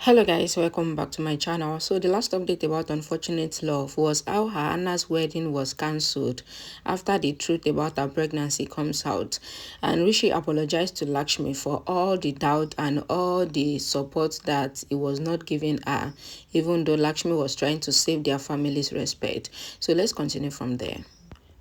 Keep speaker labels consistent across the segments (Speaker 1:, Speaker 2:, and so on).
Speaker 1: Hello guys, welcome back to my channel. So the last update about Unfortunate Love was how Anna's wedding was cancelled after the truth about her pregnancy comes out, and Rishi apologized to Lakshmi for all the doubt and all the support that he was not giving her, even though Lakshmi was trying to save their family's respect. So let's continue from there.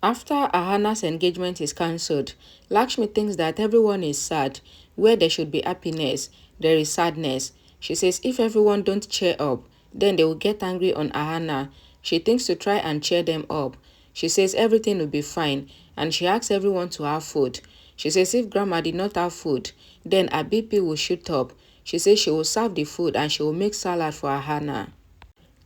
Speaker 1: After Ahana's engagement is cancelled, Lakshmi thinks that everyone is sad. Where there should be happiness, there is sadness. She says if everyone don't cheer up, then they will get angry on Ahana. She thinks to try and cheer them up. She says everything will be fine, and she asks everyone to have food. She says if grandma did not have food, then her BP will shoot up. She says she will serve the food and she will make salad for Ahana.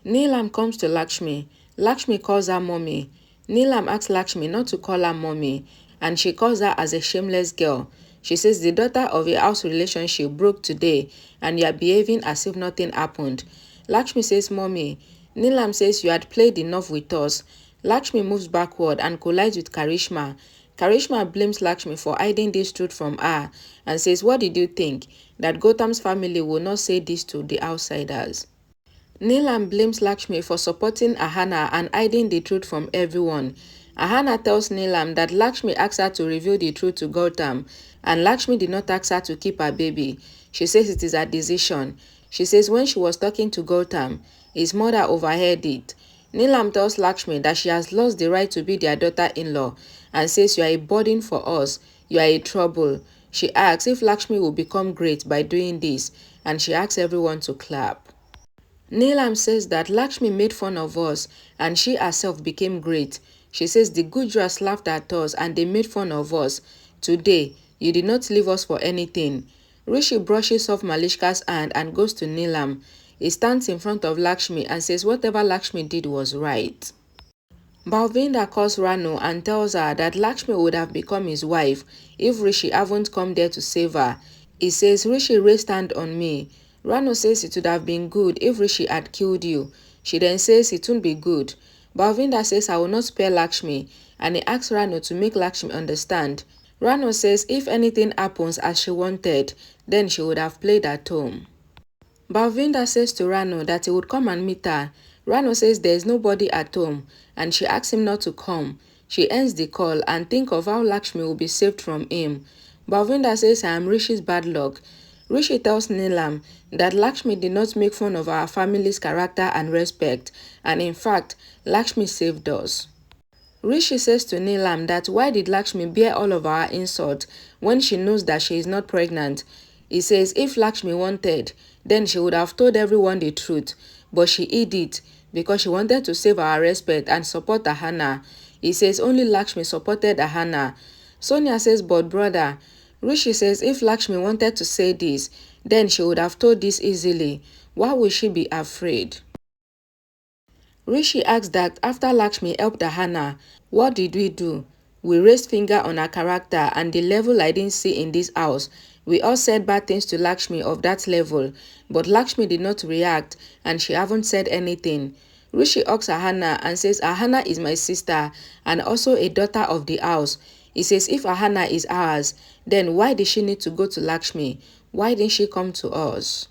Speaker 1: Neelam comes to Lakshmi. Lakshmi calls her mommy. Neelam asks Lakshmi not to call her mommy, and she calls her as a shameless girl. She says the daughter of a house relationship broke today, and you are behaving as if nothing happened. Lakshmi says, Mommy. Neelam says you had played enough with us. Lakshmi moves backward and collides with Karishma. Karishma blames Lakshmi for hiding this truth from her and says, what did you think? That Gautam's family will not say this to the outsiders? Neelam blames Lakshmi for supporting Ahana and hiding the truth from everyone. Ahana tells Neelam that Lakshmi asked her to reveal the truth to Gautam, and Lakshmi did not ask her to keep her baby. She says it is her decision. She says when she was talking to Gautam, his mother overheard it. Neelam tells Lakshmi that she has lost the right to be their daughter-in-law and says you are a burden for us, you are a trouble. She asks if Lakshmi will become great by doing this, and she asks everyone to clap. Neelam says that Lakshmi made fun of us and she herself became great. She says the Gujrats laughed at us and they made fun of us. Today, you did not leave us for anything. Rishi brushes off Malishka's hand and goes to Neelam. He stands in front of Lakshmi and says whatever Lakshmi did was right. Balwinder calls Ranu and tells her that Lakshmi would have become his wife if Rishi hadn't come there to save her. He says Rishi raised hand on me. Ranu says it would have been good if Rishi had killed you. She then says it won't be good. Balwinder says I will not spare Lakshmi, and he asks Ranu to make Lakshmi understand. Ranu says if anything happens as she wanted, then she would have played at home. Balwinder says to Ranu that he would come and meet her. Ranu says there is nobody at home, and she asks him not to come. She ends the call and thinks of how Lakshmi will be saved from him. Balwinder says I am Rishi's bad luck. Rishi tells Neelam that Lakshmi did not make fun of our family's character and respect, and in fact, Lakshmi saved us. Rishi says to Neelam that why did Lakshmi bear all of our insults when she knows that she is not pregnant? He says if Lakshmi wanted, then she would have told everyone the truth, but she hid it because she wanted to save our respect and support Ahana. He says only Lakshmi supported Ahana. Sonia says, but brother, Rishi says if Lakshmi wanted to say this, then she would have told this easily. Why would she be afraid? Rishi asks that after Lakshmi helped Ahana, what did we do? We raised finger on her character and the level I didn't see in this house. We all said bad things to Lakshmi of that level, but Lakshmi did not react and she haven't said anything. Rishi asks Ahana and says Ahana is my sister and also a daughter of the house. He says if Ahana is ours, then why did she need to go to Lakshmi? Why didn't she come to us?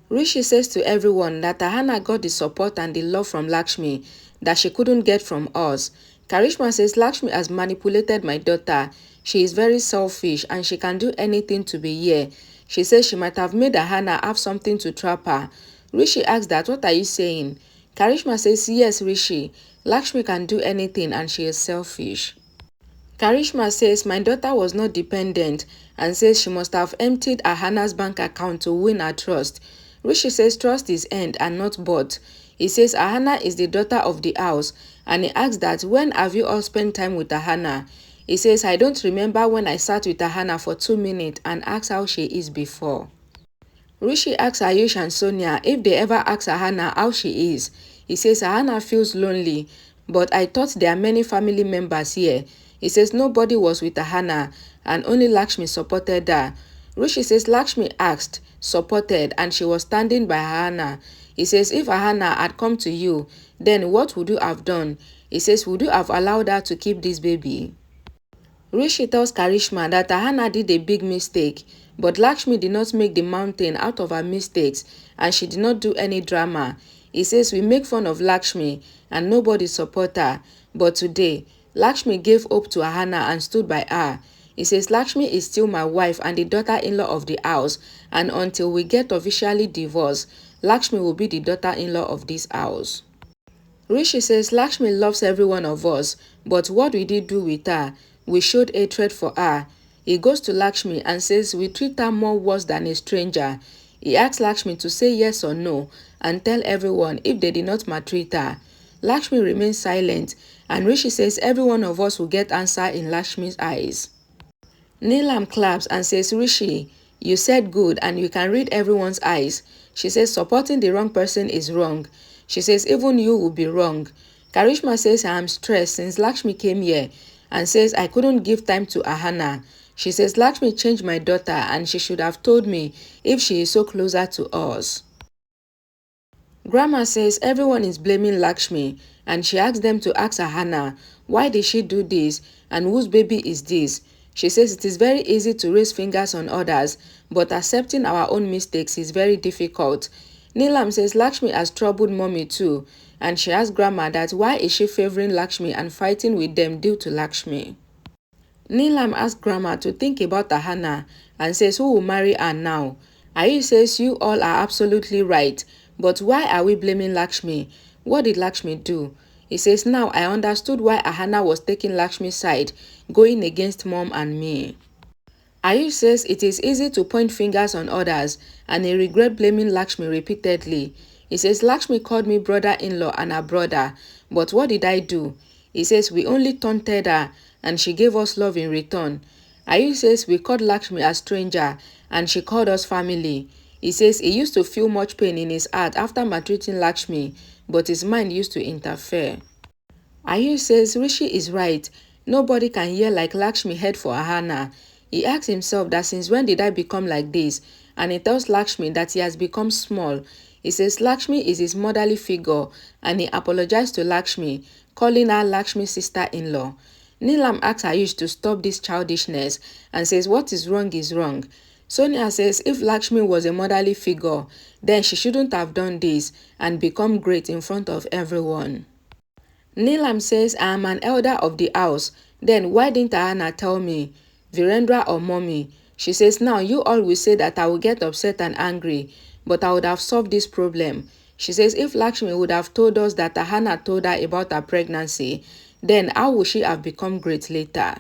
Speaker 1: Rishi says to everyone that Ahana got the support and the love from Lakshmi that she couldn't get from us. Karishma says Lakshmi has manipulated my daughter. She is very selfish and she can do anything to be here. She says she might have made Ahana have something to trap her. Rishi asks that what are you saying? Karishma says yes Rishi, Lakshmi can do anything and she is selfish. Karishma says my daughter was not dependent and says she must have emptied Ahana's bank account to win her trust. Rishi says trust is earned and not bought. He says Ahana is the daughter of the house and he asks that when have you all spent time with Ahana? He says I don't remember when I sat with Ahana for 2 minutes and asked how she is before. Rishi asks Ayush and Sonia if they ever ask Ahana how she is. He says Ahana feels lonely, but I thought there are many family members here. He says nobody was with Ahana and only Lakshmi supported her. Rishi says Lakshmi asked, supported, and she was standing by Ahana. He says if Ahana had come to you, then what would you have done? He says would you have allowed her to keep this baby? Rishi tells Karishma that Ahana did a big mistake, but Lakshmi did not make the mountain out of her mistakes and she did not do any drama. He says we make fun of Lakshmi and nobody support her, but today, Lakshmi gave hope to Ahana and stood by her. He says Lakshmi is still my wife and the daughter-in-law of the house, and until we get officially divorced, Lakshmi will be the daughter-in-law of this house. Rishi says Lakshmi loves every one of us, but what we did do with her? We showed hatred for her. He goes to Lakshmi and says we treat her more worse than a stranger. He asks Lakshmi to say yes or no and tell everyone if they did not maltreat her. Lakshmi remains silent and Rishi says every one of us will get answer in Lakshmi's eyes. Neelam claps and says, Rishi, you said good and you can read everyone's eyes. She says supporting the wrong person is wrong. She says even you will be wrong. Karishma says I am stressed since Lakshmi came here and says I couldn't give time to Ahana. She says Lakshmi changed my daughter and she should have told me if she is so closer to us. Grandma says everyone is blaming Lakshmi and she asks them to ask Ahana, why did she do this and whose baby is this? She says it is very easy to raise fingers on others, but accepting our own mistakes is very difficult. Neelam says Lakshmi has troubled mommy too, and she asks Grandma that why is she favoring Lakshmi and fighting with them due to Lakshmi. Neelam asks Grandma to think about Ahana and says who will marry her now. Ayush says you all are absolutely right, but why are we blaming Lakshmi? What did Lakshmi do? He says now I understood why Ahana was taking Lakshmi's side, going against mom and me. Ayush says it is easy to point fingers on others and he regret blaming Lakshmi repeatedly. He says Lakshmi called me brother-in-law and her brother, but what did I do? He says we only taunted her and she gave us love in return. Ayush says we called Lakshmi a stranger and she called us family. He says he used to feel much pain in his heart after maltreating Lakshmi, but his mind used to interfere. Ayush says Rishi is right. Nobody can hear like Lakshmi heard for Ahana. He asks himself that since when did I become like this? And he tells Lakshmi that he has become small. He says Lakshmi is his motherly figure and he apologized to Lakshmi, calling her Lakshmi's sister-in-law. Neelam asks Ayush to stop this childishness and says what is wrong. Sonia says if Lakshmi was a motherly figure, then she shouldn't have done this and become great in front of everyone. Neelam says I am an elder of the house, then why didn't Ahana tell me? Virendra or mommy? She says now you all will say that I will get upset and angry, but I would have solved this problem. She says if Lakshmi would have told us that Ahana told her about her pregnancy, then how would she have become great later?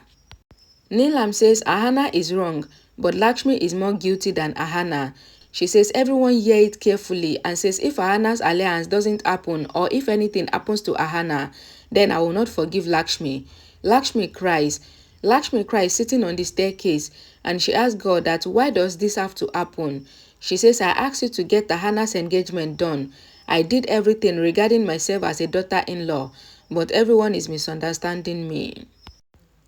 Speaker 1: Neelam says Ahana is wrong, but Lakshmi is more guilty than Ahana. She says everyone hear it carefully and says if Ahana's alliance doesn't happen or if anything happens to Ahana, then I will not forgive Lakshmi. Lakshmi cries. Lakshmi cries sitting on the staircase and she asks God that why does this have to happen? She says I asked you to get Ahana's engagement done. I did everything regarding myself as a daughter-in-law, but everyone is misunderstanding me.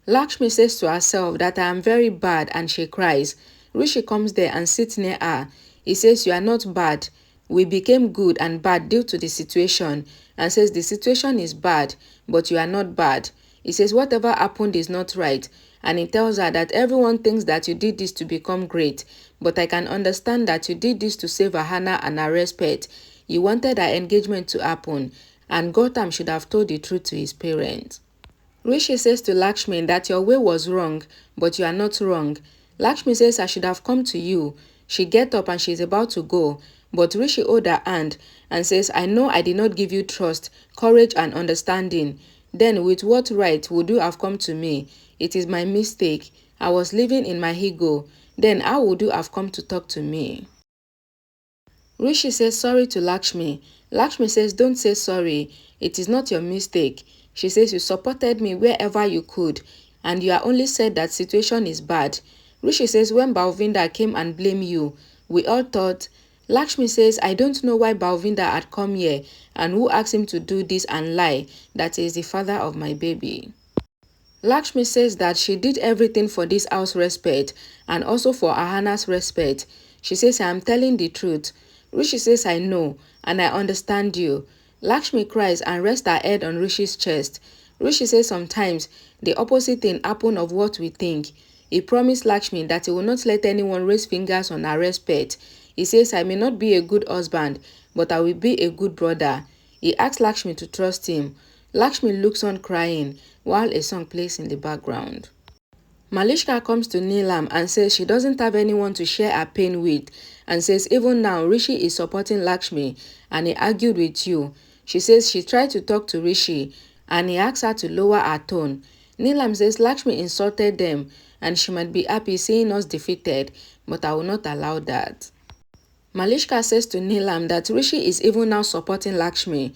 Speaker 1: Lakshmi says to herself that I am very bad and she cries. Rishi comes there and sits near her. He says you are not bad. We became good and bad due to the situation and says the situation is bad but you are not bad. He says whatever happened is not right and he tells her that everyone thinks that you did this to become great, but I can understand that you did this to save Ahana and her respect. You wanted her engagement to happen and Gautam should have told the truth to his parents. Rishi says to Lakshmi that your way was wrong, but you are not wrong. Lakshmi says I should have come to you. She gets up and she is about to go, but Rishi holds her hand and says, I know I did not give you trust, courage and understanding. Then with what right would you have come to me? It is my mistake. I was living in my ego. Then how would you have come to talk to me? Rishi says sorry to Lakshmi. Lakshmi says don't say sorry. It is not your mistake. She says you supported me wherever you could and you are only said that situation is bad. Rishi says when Balwinder came and blamed you, we all thought. Lakshmi says I don't know why Balwinder had come here and who asked him to do this and lie that he is the father of my baby. Lakshmi says that she did everything for this house respect and also for Ahana's respect. She says I am telling the truth. Rishi says I know and I understand you. Lakshmi cries and rests her head on Rishi's chest. Rishi says sometimes the opposite thing happen of what we think. He promised Lakshmi that he will not let anyone raise fingers on her respect. He says, I may not be a good husband, but I will be a good brother. He asks Lakshmi to trust him. Lakshmi looks on crying while a song plays in the background. Malishka comes to Neelam and says she doesn't have anyone to share her pain with, and says even now Rishi is supporting Lakshmi and he argued with you. She says she tried to talk to Rishi and he asked her to lower her tone. Neelam says Lakshmi insulted them and she might be happy seeing us defeated, but I will not allow that. Malishka says to Neelam that Rishi is even now supporting Lakshmi.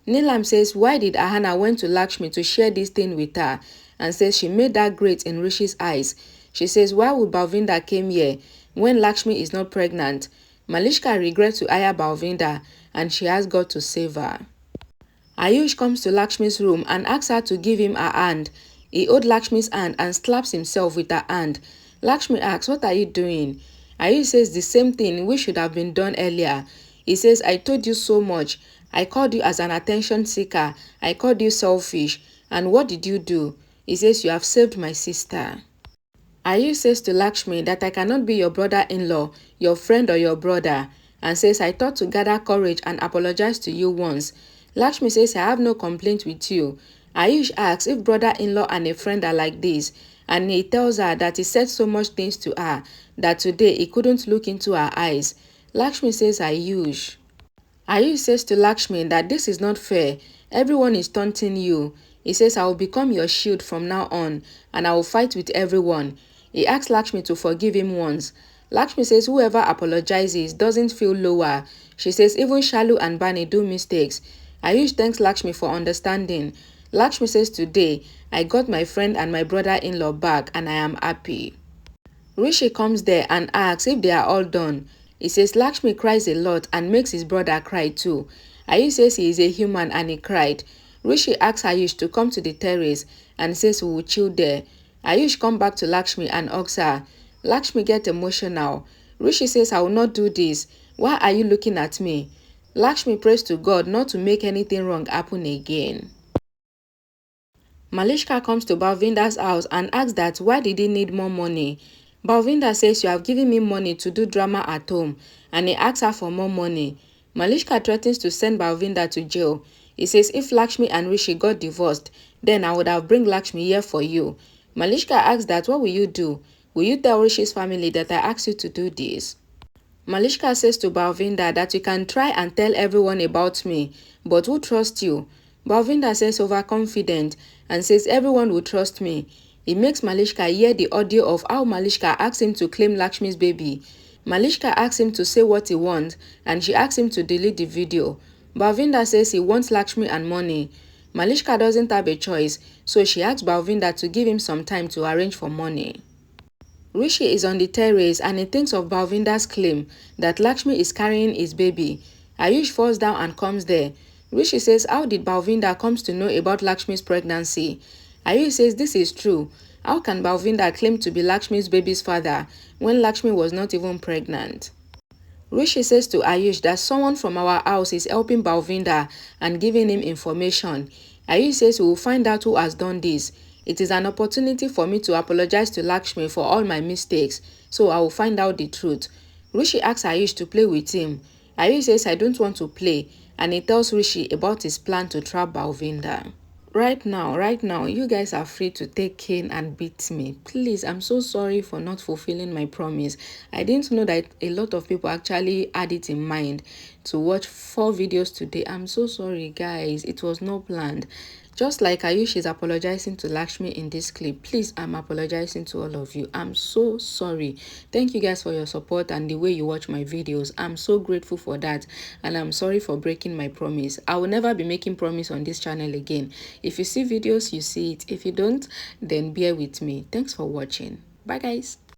Speaker 1: Neelam says why did Ahana went to Lakshmi to share this thing with her, and says she made that great in Rishi's eyes. She says why would Balwinder came here when Lakshmi is not pregnant? Malishka regrets to hire Balwinder and she asks God to save her. Ayush comes to Lakshmi's room and asks her to give him her hand. He holds Lakshmi's hand and slaps himself with her hand. Lakshmi asks, what are you doing? Ayush says the same thing which should have been done earlier. He says, I told you so much. I called you as an attention seeker. I called you selfish. And what did you do? He says, you have saved my sister. Ayush says to Lakshmi that I cannot be your brother-in-law, your friend or your brother, and says I thought to gather courage and apologize to you once. Lakshmi says I have no complaint with you. Ayush asks if brother-in-law and a friend are like this, and he tells her that he said so much things to her that today he couldn't look into her eyes. Lakshmi says Ayush. Ayush says to Lakshmi that this is not fair. Everyone is taunting you. He says I will become your shield from now on and I will fight with everyone. He asks Lakshmi to forgive him once. Lakshmi says whoever apologizes doesn't feel lower. She says even Shalu and Bani do mistakes. Ayush thanks Lakshmi for understanding. Lakshmi says today, I got my friend and my brother-in-law back and I am happy. Rishi comes there and asks if they are all done. He says Lakshmi cries a lot and makes his brother cry too. Ayush says he is a human and he cried. Rishi asks Ayush to come to the terrace and says we will chill there. Ayush come back to Lakshmi and asks her. Lakshmi gets emotional. Rishi says I will not do this. Why are you looking at me? Lakshmi prays to God not to make anything wrong happen again. Malishka comes to Balwinder's house and asks that why did he need more money. Balwinder says you have given me money to do drama at home and he asks her for more money. Malishka threatens to send Balwinder to jail. He says if Lakshmi and Rishi got divorced, then I would have bring Lakshmi here for you. Malishka asks that what will you do? Will you tell Rishi's family that I asked you to do this? Malishka says to Balwinder that you can try and tell everyone about me, but who trusts you? Balwinder says overconfident and says everyone will trust me. He makes Malishka hear the audio of how Malishka asks him to claim Lakshmi's baby. Malishka asks him to say what he wants and she asks him to delete the video. Balwinder says he wants Lakshmi and money. Malishka doesn't have a choice, so she asks Balwinder to give him some time to arrange for money. Rishi is on the terrace and he thinks of Balwinder's claim that Lakshmi is carrying his baby. Ayush falls down and comes there. Rishi says how did Balwinder comes to know about Lakshmi's pregnancy? Ayush says this is true. How can Balwinder claim to be Lakshmi's baby's father when Lakshmi was not even pregnant? Rishi says to Ayush that someone from our house is helping Balwinder and giving him information. Ayush says we will find out who has done this. It is an opportunity for me to apologize to Lakshmi for all my mistakes, so I will find out the truth. Rishi asks Ayush to play with him. Ayush says I don't want to play and he tells Rishi about his plan to trap Balwinder. Right now, you guys are free to take cane and beat me. Please, I'm so sorry for not fulfilling my promise. I didn't know that a lot of people actually had it in mind to watch 4 videos today. I'm so sorry, guys. It was not planned. Just like Ayush is apologizing to Lakshmi in this clip, please, I'm apologizing to all of you. I'm so sorry. Thank you guys for your support and the way you watch my videos. I'm so grateful for that, and I'm sorry for breaking my promise. I will never be making promise on this channel again. If you see videos, you see it. If you don't, then bear with me. Thanks for watching. Bye, guys.